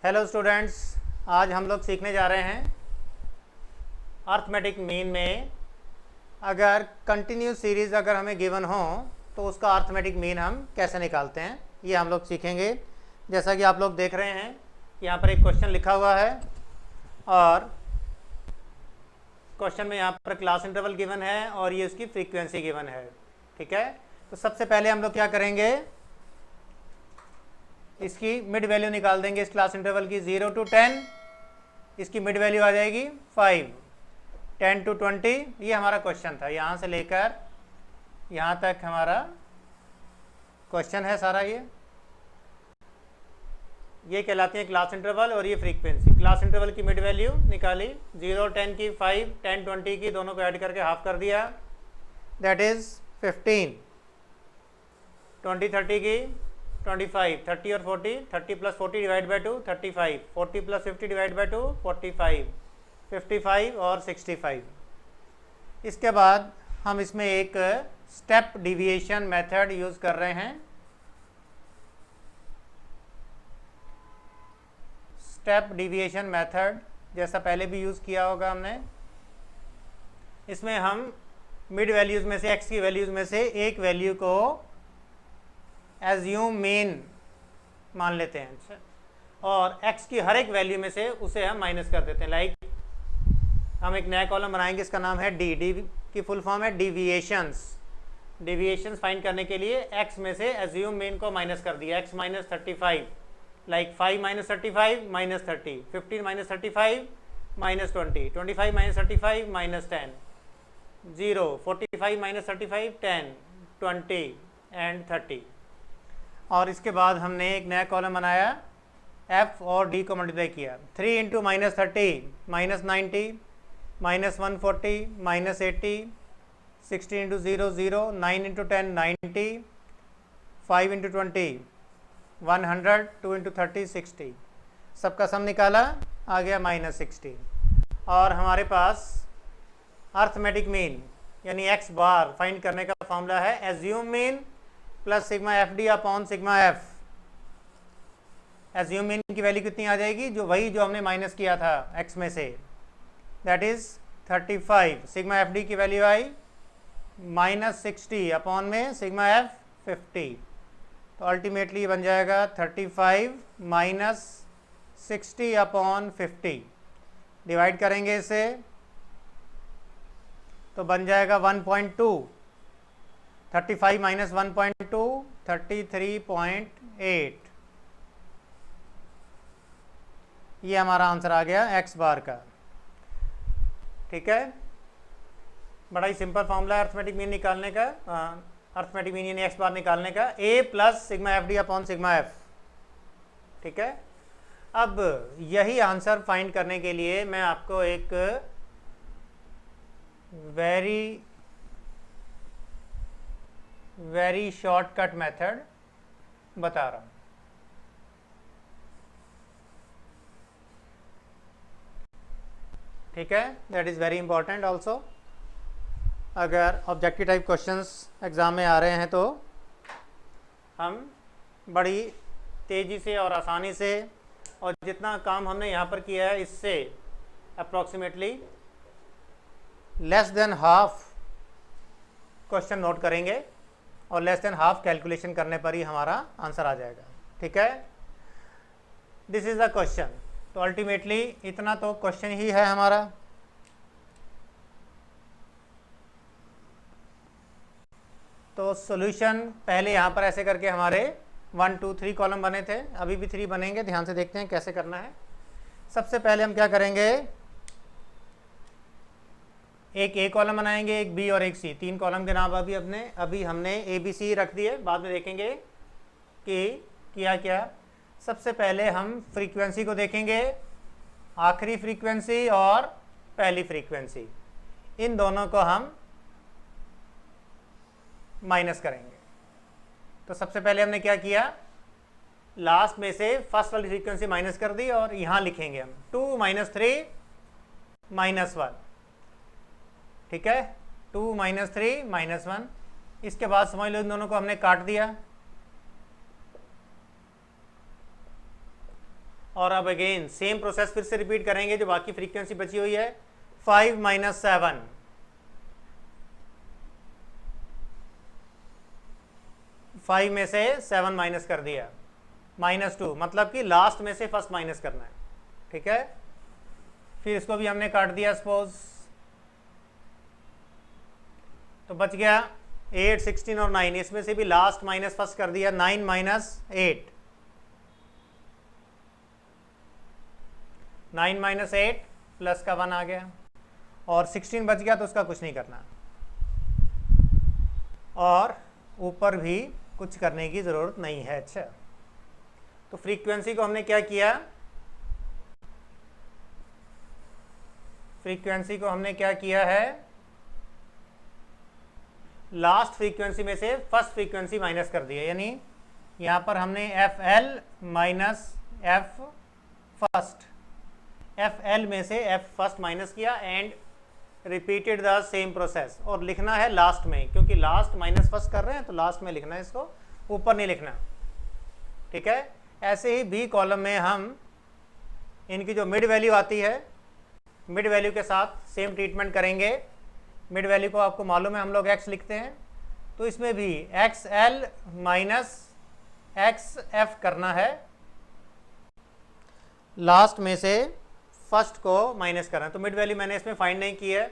Hello students, आज हम लोग सीखने जा रहे हैं अर्थमेटिक मीन में अगर कंटिन्यूस सीरीज़ अगर हमें गिवन हो तो उसका अर्थमेटिक मीन हम कैसे निकालते हैं, ये हम लोग सीखेंगे। जैसा कि आप लोग देख रहे हैं, यहाँ पर एक क्वेश्चन लिखा हुआ है और क्वेश्चन में यहाँ पर क्लास इंटरवल गिवन है और ये उसकी फ्रीक्वेंसी गिवन है। ठीक है, तो सबसे पहले हम लोग क्या करेंगे, इसकी मिड वैल्यू निकाल देंगे इस क्लास इंटरवल की। 0 to 10 इसकी मिड वैल्यू आ जाएगी 5, 10 to 20 ये हमारा क्वेश्चन था। यहाँ से लेकर यहाँ तक हमारा क्वेश्चन है सारा। ये कहलाती है क्लास इंटरवल और ये फ्रीक्वेंसी। क्लास इंटरवल की मिड वैल्यू निकाली, 0 10 की 5, 10 20 की, दोनों को ऐड करके हाफ कर दिया, दैट इज 15। 20 30 की 25, 30 और 40, 30 plus 40 divide by 2 35, 40 plus 50 divide by 2 45, 55 और 65। इसके बाद हम इसमें एक स्टेप डिविएशन मेथड यूज कर रहे हैं। स्टेप डिविएशन मेथड जैसा पहले भी यूज किया होगा हमने। इसमें हम मिड वैल्यूज में से, एक्स की वैल्यूज में से एक वैल्यू को एज्यूम मीन मान लेते हैं और x की हर एक वैल्यू में से उसे हम माइनस कर देते हैं। लाइक हम एक नया कॉलम बनाएंगे, इसका नाम है डी। डी की फुल फॉर्म है डिविएशंस। डिविएशंस फाइंड करने के लिए x में से एज्यूम मीन को माइनस कर दिया, x minus 35, like 5 minus 35 minus 30, 15 minus 35 minus 20, 25 minus 35 minus 10, 0, 45 minus 35 10, 20 and 30। और इसके बाद हमने एक नया कॉलम बनाया, f और d को मल्टीप्लाई किया। 3 into minus 30 minus 90 minus 140 minus 80, 60 into 0 0, 9 into 10 90, 5 into 20 100, 2 into 30 60। सबका सम निकाला, आ गया माइनस 60। और हमारे पास अर्थमेटिक मीन यानी x बार फाइंड करने का फॉर्मूला है assume mean plus sigma F D upon sigma F. Assume mean की वैल्यू कितनी आ जाएगी, जो वही जो हमने माइनस किया था x में से, that is 35। Sigma F D की वैल्यू आई माइनस 60 अपॉन में सिग्मा एफ 50। तो अल्टीमेटली बन जाएगा 35 माइनस 60 अपॉन 50। डिवाइड करेंगे इसे तो बन जाएगा 1.2। 35 माइनस 1.2 33.8। ये हमारा आंसर आ गया x बार का। ठीक है, बड़ा ही सिंपल फॉर्मूला है अर्थमेटिक मीन निकालने का, अर्थमेटिक मीन यानी x बार निकालने का, a plus sigma F D upon sigma F. ठीक है, अब यही आंसर फाइंड करने के लिए मैं आपको एक वेरी शॉर्टकट मेथड बता रहा हूं। ठीक है, that is very important also. अगर ऑब्जेक्टिव टाइप क्वेश्चंस एग्ज़ाम में आ रहे हैं तो हम बड़ी तेज़ी से और आसानी से, और जितना काम हमने यहाँ पर किया है इससे approximately less than half question note करेंगे और लेस देन हाफ कैलकुलेशन करने पर ही हमारा आंसर आ जाएगा। ठीक है, दिस इज द क्वेश्चन। तो अल्टीमेटली इतना तो क्वेश्चन ही है हमारा। तो सॉल्यूशन पहले यहाँ पर ऐसे करके हमारे 1 2 3 कॉलम बने थे, अभी भी 3 बनेंगे। ध्यान से देखते हैं कैसे करना है। सबसे पहले हम क्या करेंगे, एक ए कॉलम बनाएंगे, एक बी और एक सी। 3 कॉलम के नाम अभी हमने ए बी सी रख दिए, बाद में देखेंगे कि किया क्या। सबसे पहले हम फ्रीक्वेंसी को देखेंगे, आखिरी फ्रीक्वेंसी और पहली फ्रीक्वेंसी, इन दोनों को हम माइनस करेंगे। तो सबसे पहले हमने क्या किया, लास्ट में से फर्स्ट वाली फ्रीक्वेंसी माइनस कर दी और यहाँ लिखेंगे हम 2 माइनस 3 माइनस 1। ठीक है, 2 माइनस 3 माइनस 1। इसके बाद समझ लो इन दोनों को हमने काट दिया और अब अगेन सेम प्रोसेस फिर से रिपीट करेंगे जो बाकी फ्रीक्वेंसी बची हुई है। 5 माइनस 7, 5 में से 7 माइनस कर दिया, -2, मतलब कि लास्ट में से फर्स्ट माइनस करना है, ठीक है। फिर इसको भी हमने काट दिया सपोज, तो बच गया 8, 16 और 9, इसमें से भी लास्ट माइनस फर्स्ट कर दिया, 9 माइनस 8, 9 माइनस 8 प्लस का 1 आ गया, और 16 बच गया तो उसका कुछ नहीं करना, और ऊपर भी कुछ करने की ज़रूरत नहीं है। अच्छा, तो फ्रीक्वेंसी को हमने क्या किया, फ्रीक्वेंसी को हमने क्या किया है, लास्ट फ्रीक्वेंसी में से फर्स्ट फ्रीक्वेंसी माइनस कर दी है, यानी यहाँ पर हमने F L minus F first, F L में से एफ फर्स्ट माइनस किया and repeated the same process, और लिखना है लास्ट में, क्योंकि लास्ट माइनस फर्स्ट कर रहे हैं तो लास्ट में लिखना है इसको, ऊपर नहीं लिखना, ठीक है। ऐसे ही बी कॉलम में हम इनकी जो मिड वैल्यू आती है, मिड वैल्यू के साथ सेम ट्रीटमेंट करेंगे। मिड वैल्यू को आपको मालूम है हम लोग एक्स लिखते हैं, तो इसमें भी x L minus x F करना है, लास्ट में से फर्स्ट को माइनस करना है। तो मिड वैल्यू मैंने इसमें फाइंड नहीं की है,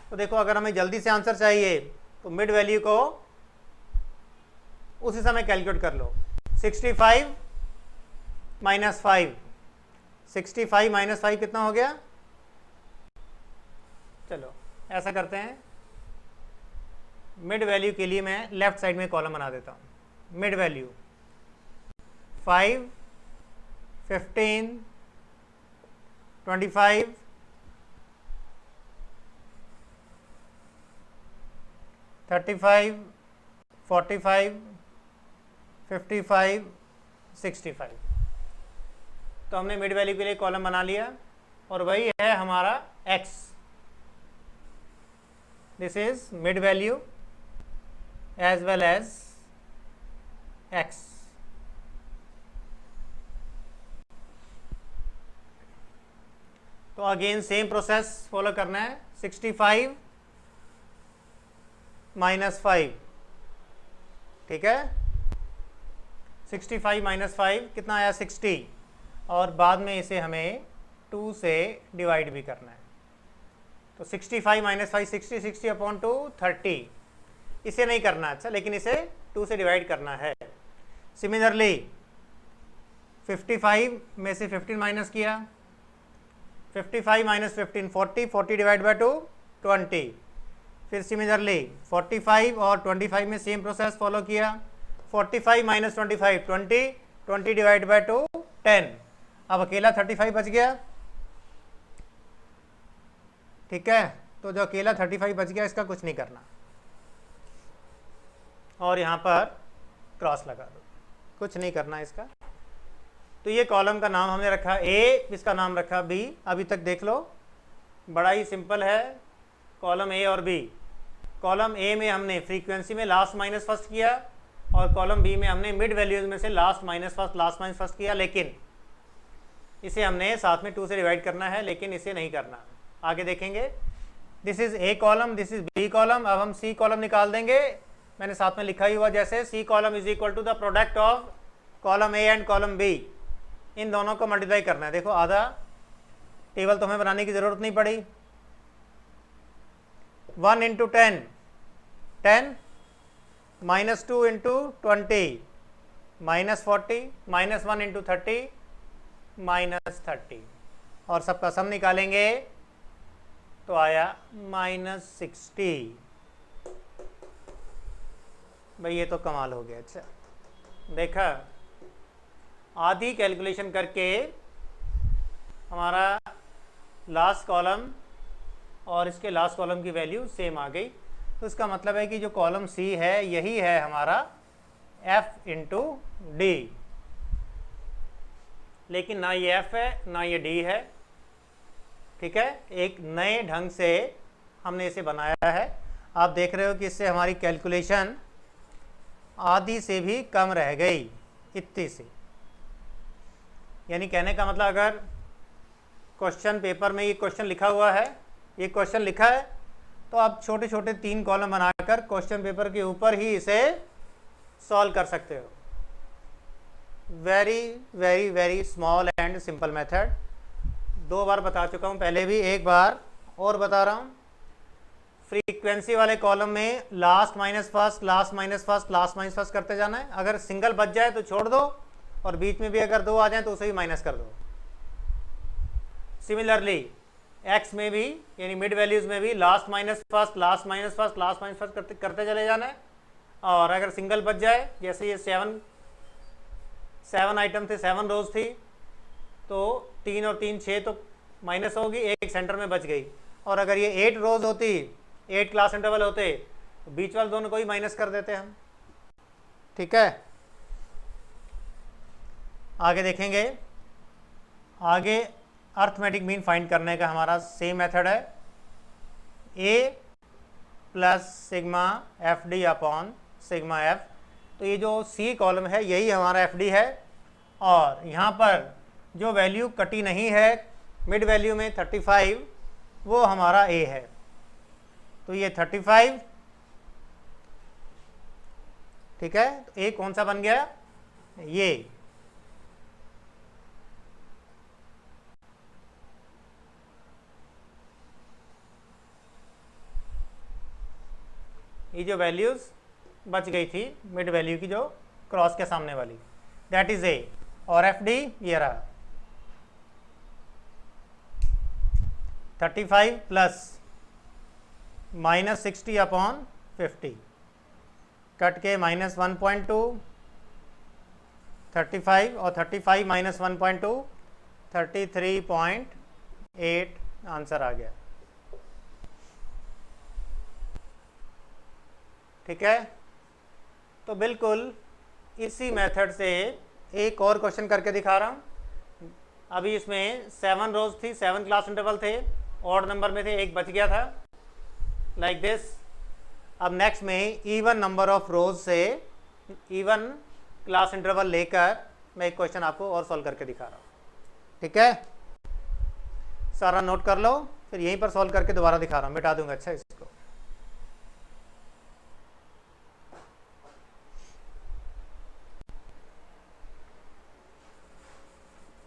तो देखो अगर हमें जल्दी से आंसर चाहिए तो मिड वैल्यू को उसी समय कैलकुलेट कर लो। 65 माइनस 5, 65 माइनस 5 कितना हो गया, चलो ऐसा करते हैं, मिड वैल्यू के लिए मैं लेफ्ट साइड में कॉलम बना देता हूँ। Mid value 5, 15, 25, 35, 45, 55, 65। तो हमने मिड वैल्यू के लिए कॉलम बना लिया, और वही है हमारा x, this is mid value as well as x। तो अगेन सेम प्रोसेस फॉलो करना है। 65 माइनस 5, ठीक है, 65 माइनस 5 कितना आया, 60, और बाद में इसे हमें 2 से डिवाइड भी करना है। तो 65 माइनस 5 60, 60 अपॉन 2 30, इसे नहीं करना अच्छा, लेकिन इसे 2 से डिवाइड करना है। सिमिलरली 55 में से 15 माइनस किया, 55 माइनस 15 40, 40 डिवाइड बाय 2 20। फिर सिमिलरली 45 और 25 में सेम प्रोसेस फॉलो किया, 45 माइनस 25 20, 20 डिवाइड बाय 2 10। अब अकेला 35 बच गया, ठीक है। तो जो अकेला 35 बच गया इसका कुछ नहीं करना, और यहाँ पर क्रॉस लगा दो, कुछ नहीं करना इसका। तो ये कॉलम का नाम हमने रखा ए, इसका नाम रखा बी। अभी तक देख लो, बड़ा ही सिंपल है कॉलम ए और बी। कॉलम ए में हमने फ्रीक्वेंसी में लास्ट माइनस फर्स्ट किया, और कॉलम बी में हमने मिड वैल्यूज में से लास्ट माइनस फर्स्ट किया, लेकिन इसे हमने साथ में 2 से डिवाइड करना है, लेकिन इसे नहीं करना, आगे देखेंगे। This is A column, this is B column. अब हम सी कॉलम निकाल देंगे, मैंने साथ में लिखा ही हुआ जैसे C column is equal to the product of column A and column B. इन दोनों को मल्टीप्लाई करना है। देखो आधा टेबल तो हमें बनाने की ज़रूरत नहीं पड़ी। 1 into 10 10, minus 2 into 20 minus 40, minus 1 into 30 minus 30, और सबका सम निकालेंगे तो आया -60। भाई ये तो कमाल हो गया। अच्छा देखा, आधी कैलकुलेशन करके हमारा लास्ट कॉलम और इसके लास्ट कॉलम की वैल्यू सेम आ गई। तो इसका मतलब है कि जो कॉलम सी है यही है हमारा f इंटू डी, लेकिन ना ये f है ना ये d है, ठीक है। एक नए ढंग से हमने इसे बनाया है। आप देख रहे हो कि इससे हमारी कैलकुलेशन आधी से भी कम रह गई, इतनी सी। यानी कहने का मतलब अगर क्वेश्चन पेपर में ये क्वेश्चन लिखा हुआ है, ये क्वेश्चन लिखा है, तो आप छोटे छोटे 3 कॉलम बनाकर क्वेश्चन पेपर के ऊपर ही इसे सॉल्व कर सकते हो। Very very very small and simple method. 2 बार बता चुका हूँ पहले भी, एक बार और बता रहा हूँ। फ्रीक्वेंसी वाले कॉलम में last minus first, last minus first, last minus first करते जाना है। अगर सिंगल बच जाए तो छोड़ दो, और बीच में भी अगर 2 आ जाए तो उसे भी माइनस कर दो। सिमिलरली एक्स में भी, यानी मिड वैल्यूज में भी last minus first, last minus first, last minus first करते चले जाना है। और अगर सिंगल बच जाए, जैसे ये 7 आइटम थे, 7 रोज थी, तो 3 और 3 6 तो माइनस होगी, एक सेंटर में बच गई। और अगर ये 8 रोज होती, 8 क्लास इंटरवल होते, तो बीच वाले दोनों को ही माइनस कर देते हम। ठीक है, आगे देखेंगे। आगे अर्थमेटिक मीन फाइंड करने का हमारा सेम मेथड है, a plus sigma F D upon sigma F. तो ये जो सी कॉलम है यही हमारा एफ डी है, और यहाँ पर जो वैल्यू कटी नहीं है मिड वैल्यू में 35, वो हमारा a है। तो ये 35, ठीक है। तो a कौन सा बन गया, ये जो वैल्यूज बच गई थी मिड वैल्यू की, जो क्रॉस के सामने वाली, दैट इज a। और एफ डी ये रहा 35 प्लस माइनस 60 अपॉन 50, कट के माइनस 1.2, 35 और 35 माइनस 1.2, 33.8 आंसर आ गया। ठीक है, तो बिल्कुल इसी मेथड से एक और क्वेश्चन करके दिखा रहा हूँ। अभी इसमें 7 रोज थी, 7 क्लास इंटरवल थे, ऑड नंबर में थे, एक बच गया था, लाइक दिस। अब नेक्स्ट में इवन नंबर ऑफ रोज से इवन क्लास इंटरवल लेकर मैं एक क्वेश्चन आपको और सॉल्व करके दिखा रहा हूँ। ठीक है, सारा नोट कर लो, फिर यहीं पर सॉल्व करके दोबारा दिखा रहा हूँ, मिटा दूंगा। अच्छा, इसको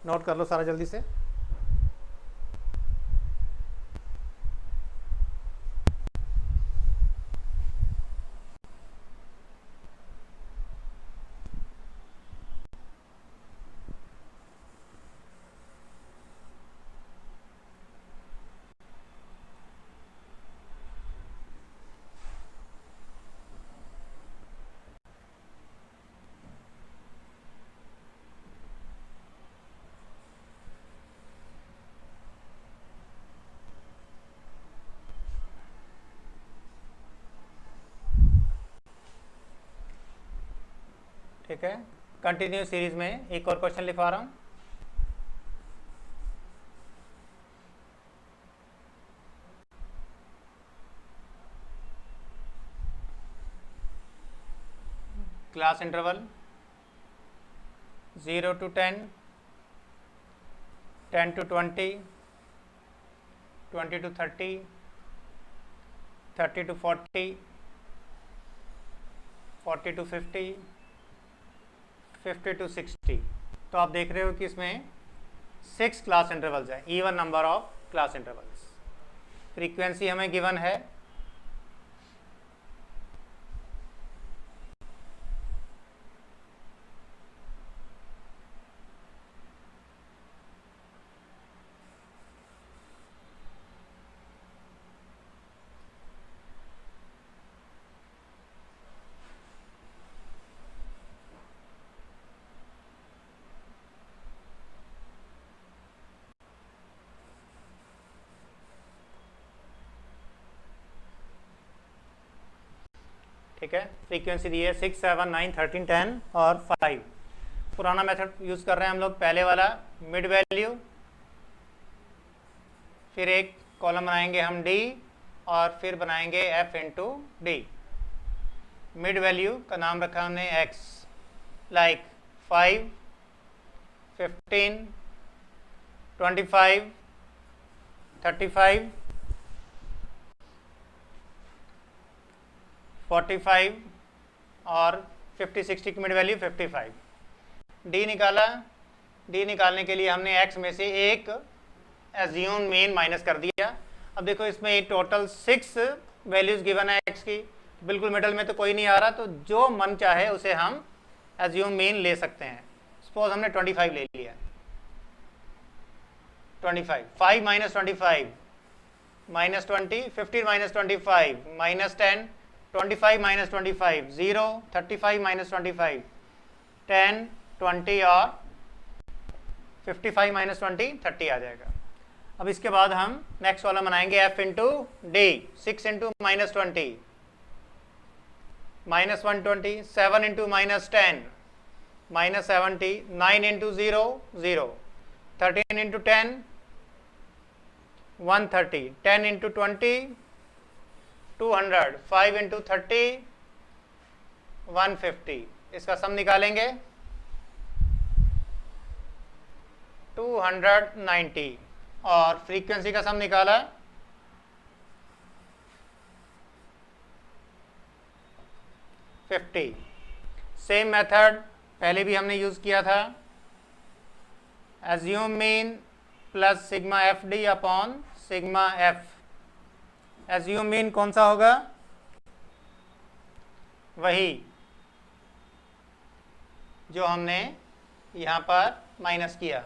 नोट कर लो सारा जल्दी से। ठीक है, कंटिन्यू सीरीज में एक और क्वेश्चन लिखवा रहा हूँ। Class interval 0 to 10, 10 to 20, 20 to 30, 30 to 40, 40 to 50, 50 to 60। तो आप देख रहे हो कि इसमें 6 क्लास इंटरवल्स हैं, even number of class intervals. Frequency हमें गिवन है, ठीक है। फ्रीक्वेंसी दी है 6, 7, 9, 13, 10 और 5। पुराना मेथड यूज़ कर रहे हैं हम लोग, पहले वाला मिड वैल्यू, फिर एक कॉलम बनाएंगे हम डी, और फिर बनाएंगे F into D. Mid value का नाम रखा हमने एक्स, लाइक 5, 15, 25, 35, 45 और 50, 60 की मिड वैल्यू 55। डी निकाला। डी निकालने के लिए हमने एक्स में से एक एज्यूम मीन माइनस कर दिया। अब देखो इसमें टोटल 6 वैल्यूज गिवन है एक्स की, बिल्कुल मिडल में तो कोई नहीं आ रहा, तो जो मन चाहे उसे हम एज्यूम मीन ले सकते हैं। सपोज हमने 25 ले लिया, 25, 5 minus 25 minus 20, 15 minus 25 minus 10, 25 minus 25 0, 35 minus 25 10, 20 और 55 माइनस 20 30 आ जाएगा। अब इसके बाद हम नेक्स्ट वाला बनाएंगे F into D. 6 into minus 20 minus 120, 7 into minus 10 minus 70, 9 into 0 0, 13 into 10 130, 10 into 20 200, 5 into 30 150। इसका सम निकालेंगे 290 और फ्रीक्वेंसी का सम निकाला 50। सेम मेथड पहले भी हमने यूज किया था, assume mean plus sigma F D upon sigma F. Assume mean कौन सा होगा? वही जो हमने यहाँ पर माइनस किया।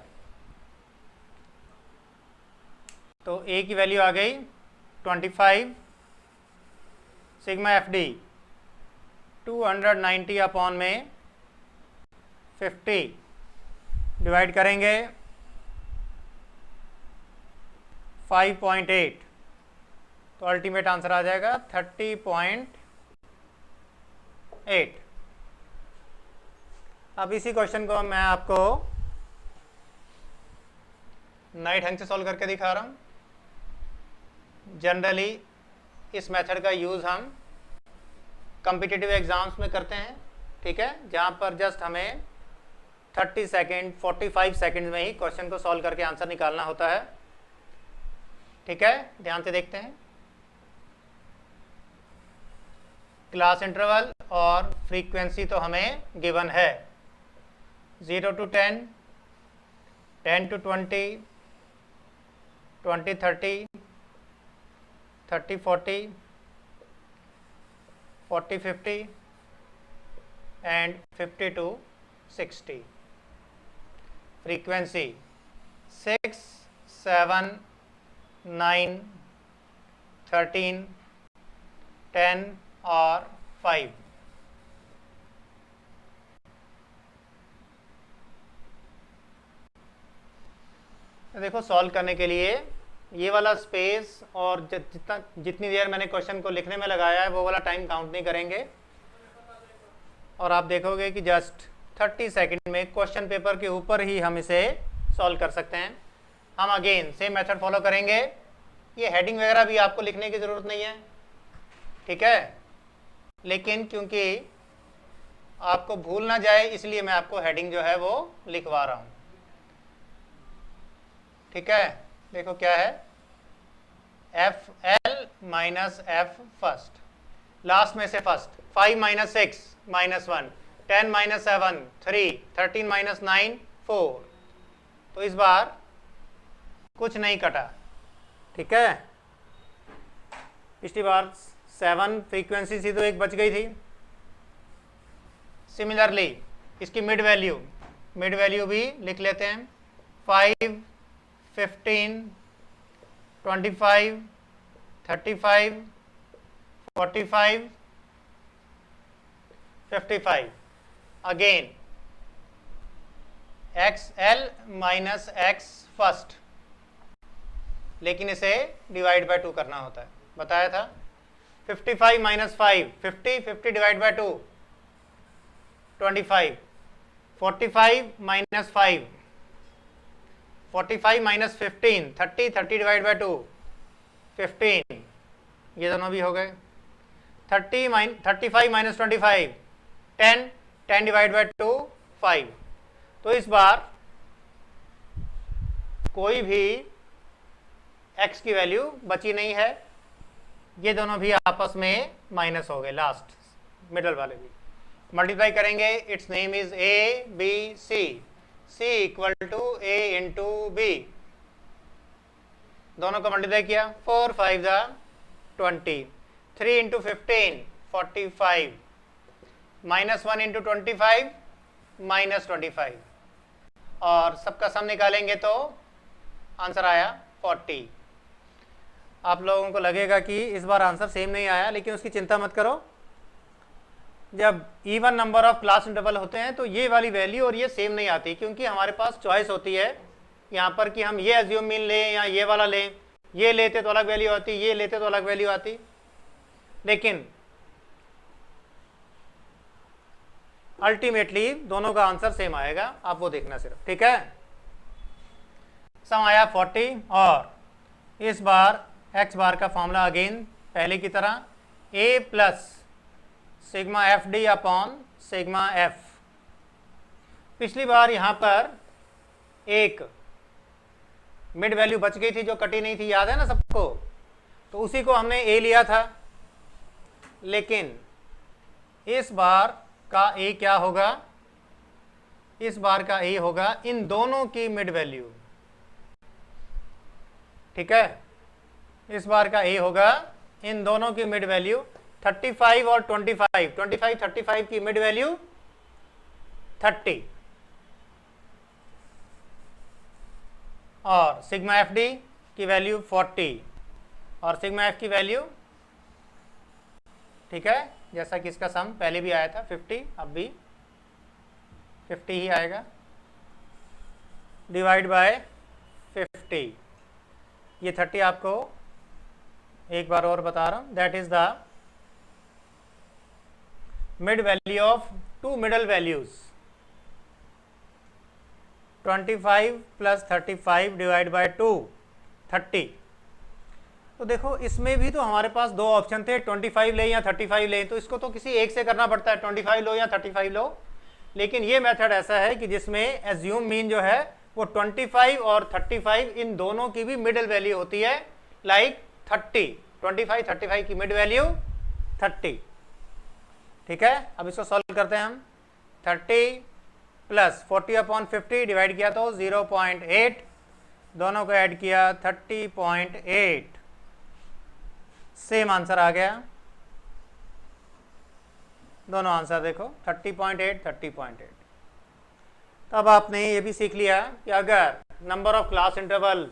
तो ए की वैल्यू आ गई 25, सिग्मा एफ डी 290 अपॉन में 50 डिवाइड करेंगे 5.8, तो अल्टीमेट आंसर आ जाएगा 30.8। अब इसी क्वेश्चन को मैं आपको नए ढंग से सॉल्व करके दिखा रहा हूँ। जनरली इस मेथड का यूज़ हम कॉम्पिटिटिव एग्जाम्स में करते हैं, ठीक है, जहाँ पर जस्ट हमें 30 सेकेंड 45 सेकेंड में ही क्वेश्चन को सॉल्व करके आंसर निकालना होता है। ठीक है, ध्यान से देखते हैं। क्लास इंटरवल और फ्रीक्वेंसी तो हमें गिवन है, 0 to 10, 10 to 20, 20 30, 30 40, 40 50 and 50 to 60। Frequency 6, 7, 9, 13, 10 और 5। देखो सॉल्व करने के लिए ये वाला स्पेस और जितनी देर मैंने क्वेश्चन को लिखने में लगाया है वो वाला टाइम काउंट नहीं करेंगे, और आप देखोगे कि जस्ट 30 सेकंड में क्वेश्चन पेपर के ऊपर ही हम इसे सॉल्व कर सकते हैं। हम अगेन सेम मेथड फॉलो करेंगे। ये हेडिंग वगैरह भी आपको लिखने की ज़रूरत नहीं है, ठीक है, लेकिन क्योंकि आपको भूल ना जाए इसलिए मैं आपको हेडिंग जो है वो लिखवा रहा हूँ। ठीक है, देखो क्या है, F L minus F first, last में से first, 5 minus 6 minus 1, 10 minus 7 3, 13 minus 9 4। तो इस बार कुछ नहीं कटा, ठीक है। पिछली बार 7 फ्रीक्वेंसी थी तो एक बच गई थी। सिमिलरली इसकी मिड वैल्यू भी लिख लेते हैं, 5, 15, 25, 35, 45, 55। Again x L minus x first, लेकिन इसे डिवाइड बाय 2 करना होता है, बताया था। 55 minus 5, 50, 50 divide by 2 25, 45 minus 5, 45 minus 15 30, 30 divide by 2 15, ये दोनों भी हो गए। 35 माइनस 25 10, 10 डिवाइड बाय 2 5। तो इस बार कोई भी x की वैल्यू बची नहीं है, ये दोनों भी आपस में माइनस हो गए, लास्ट मिडल वाले भी मल्टीप्लाई करेंगे। Its name is A B C, C equal to A into B, दोनों को मल्टीप्लाई किया, 4 5 20, 3 इंटू 15 45, -1 इंटू 25 -25, और सबका सम निकालेंगे तो आंसर आया 40। आप लोगों को लगेगा कि इस बार आंसर सेम नहीं आया, लेकिन उसकी चिंता मत करो। जब even number of class interval होते हैं तो ये वाली वैल्यू और ये सेम नहीं आती, क्योंकि हमारे पास चॉइस होती है यहाँ पर कि हम ये एज्यूम मीन लें या ये वाला लें। ये लेते तो अलग वैल्यू आती, ये लेते तो अलग वैल्यू आती, लेकिन अल्टीमेटली दोनों का आंसर सेम आएगा, आप वो देखना सिर्फ, ठीक है। सम आया 40, और इस बार x बार का फॉर्मूला अगेन पहले की तरह, a plus sigma F D upon sigma F. पिछली बार यहाँ पर एक मिड वैल्यू बच गई थी जो कटी नहीं थी, याद है ना सबको, तो उसी को हमने a लिया था। लेकिन इस बार का a क्या होगा, इस बार का a होगा इन दोनों की मिड वैल्यू, ठीक है। इस बार का a होगा इन दोनों की मिड वैल्यू 35 और 25, 35 की मिड वैल्यू 30, और सिग्मा एफ डी की वैल्यू 40 और सिग्मा एफ की वैल्यू, ठीक है, जैसा कि इसका सम पहले भी आया था 50, अब भी 50 ही आएगा, डिवाइड बाय 50। ये 30 आपको एक बार और बता रहा हूं, that is the mid value of two middle values, 25 plus 35 divide by 2 30। तो देखो इसमें भी तो हमारे पास दो ऑप्शन थे, 25 ले या 35 ले, तो इसको तो किसी एक से करना पड़ता है, 25 लो या 35 लो। लेकिन ये मेथड ऐसा है कि जिसमें एज्यूम मीन जो है वो 25 और 35 इन दोनों की भी मिडल वैल्यू होती है, लाइक 30, 25 35 की मिड वैल्यू 30, ठीक है। अब इसको सॉल्व करते हैं हम, 30 प्लस 40 अपॉन 50 डिवाइड किया तो 0.8, दोनों को ऐड किया 30.8, सेम आंसर आ गया। दोनों आंसर देखो 30.8 30.8। तब आपने ये भी सीख लिया कि अगर number of class interval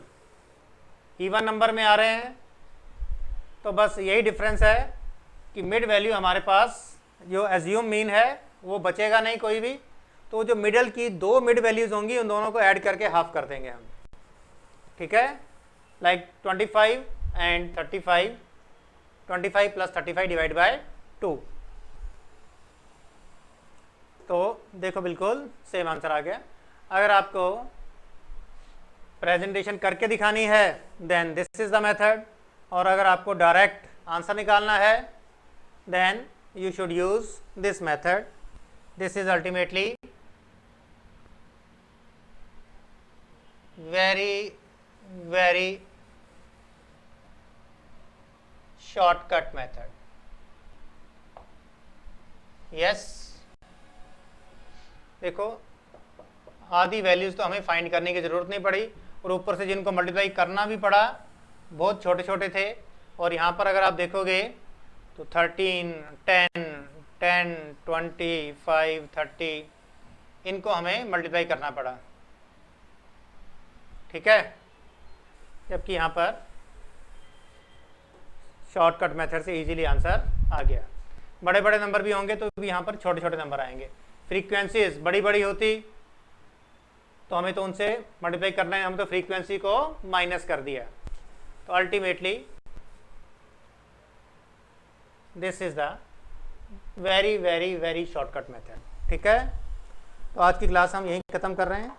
even number में आ रहे हैं तो बस यही डिफरेंस है कि मिड वैल्यू हमारे पास जो एज्यूम मीन है वो बचेगा नहीं कोई भी, तो जो मिडल की दो मिड वैल्यूज होंगी उन दोनों को ऐड करके हाफ कर देंगे हम, ठीक है, like 25 and 35, 25 plus 35 divide by 2। तो देखो बिल्कुल सेम आंसर आ गया। अगर आपको प्रेजेंटेशन करके दिखानी है then this is the method, और अगर आपको डायरेक्ट आंसर निकालना है then you should use this method. This is ultimately very shortcut method. Yes, देखो आधी वैल्यूज तो हमें फाइंड करने की जरूरत नहीं पड़ी, और ऊपर से जिनको मल्टीप्लाई करना भी पड़ा बहुत छोटे छोटे थे। और यहाँ पर अगर आप देखोगे तो 13, 10, 10, 25, 30 इनको हमें मल्टीप्लाई करना पड़ा, ठीक है, जबकि यहाँ पर शॉर्टकट मेथड से इजीली आंसर आ गया। बड़े बड़े नंबर भी होंगे तो भी यहाँ पर छोटे छोटे नंबर आएंगे। फ्रीक्वेंसीज बड़ी बड़ी होती तो हमें तो उनसे मल्टीप्लाई करना है, हम तो फ्रीक्वेंसी को माइनस कर दिया। तो ultimately this is the very shortcut method, ठीक है। तो आज की क्लास हम यहीं ख़त्म कर रहे हैं।